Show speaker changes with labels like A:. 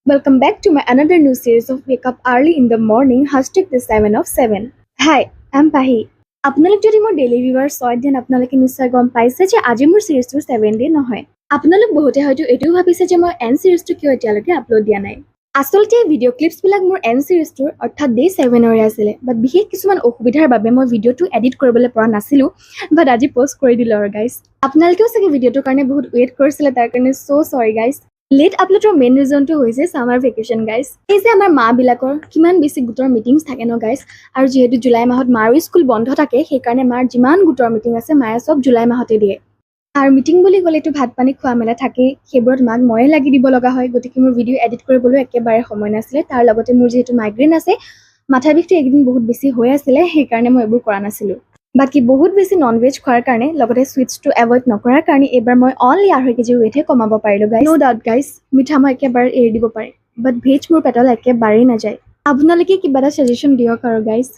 A: Welcome back to my another new series of Wake Up Early in the Morning hashtag the 7 of 7. Hi, I'm Pahi. আপোনালোক যদি মোৰ daily viewers হয় then আপোনালোকে নিশ্চয় গম পাইছে যে আজি মোৰ চিৰিজটো 7 ডে নহয়। আপোনালোক বহুতে হয়তো এইটোও ভাবিছে যে মই এন চিৰিজটো কিয় এতিয়ালৈকে আপলোড দিয়া নাই। আচলতে ভিডিঅ' ক্লিপছবিলাক মোৰ এন চিৰিজটোৰ অৰ্থাৎ ডে 7ৰে আছিলে, বাট বিশেষ কিছুমান অসুবিধাৰ বাবে মই ভিডিঅ'টো এডিট কৰিবলৈ পৰা নাছিলোঁ, বাট আজি পষ্ট কৰি দিলোঁ আৰু গাইজ। আপোনালোকেও চাগে ভিডিঅ'টোৰ কাৰণে বহুত ৱেইট কৰিছিলে, তাৰ কাৰণে চৰি গাইজ। লেট আপলোডৰ মেইন ৰিজনটো হৈছে ছামাৰ ভেকেশ্যন গাইজ। এই যে আমাৰ মাবিলাকৰ কিমান বেছি গোটৰ মিটিংছ থাকে ন গাইজ, আৰু যিহেতু জুলাই মাহত মাৰো স্কুল বন্ধ থাকে, সেইকাৰণে মাৰ যিমান গোটৰ মিটিং আছে মায়ে চব জুলাই মাহতে দিয়ে। আৰু মিটিং বুলি ক'লেতো ভাত পানী খোৱা মেলা থাকেই, সেইবোৰত মাক ময়ে লাগি দিব লগা হয়, গতিকে মোৰ ভিডিঅ' এডিট কৰিবলৈ একেবাৰে সময় নাছিলে। তাৰ লগতে মোৰ যিহেতু মাইগ্ৰেইন আছে, মাথাৰ বিষটো এইকেইদিন বহুত বেছি হৈ আছিলে, সেইকাৰণে মই এইবোৰ কৰা নাছিলোঁ। বাকী বহুত বেছি নন ভেজ খোৱাৰ কাৰণে লগতে চুইটছটো এভইড নকৰাৰ কাৰণে এইবাৰ মই অনলি 2.5 কেজি ৱেইটহে কমাব পাৰিলোঁ গাইজ। ন' ডাউট গাইজ, মিঠা মই একেবাৰে এৰি দিব পাৰিম, বাট ভেজ মোৰ পেটলৈ একেবাৰেই নাযায়। আপোনালোকে কিবা এটা ছাজেশ্যন দিয়ক আৰু গাইজ।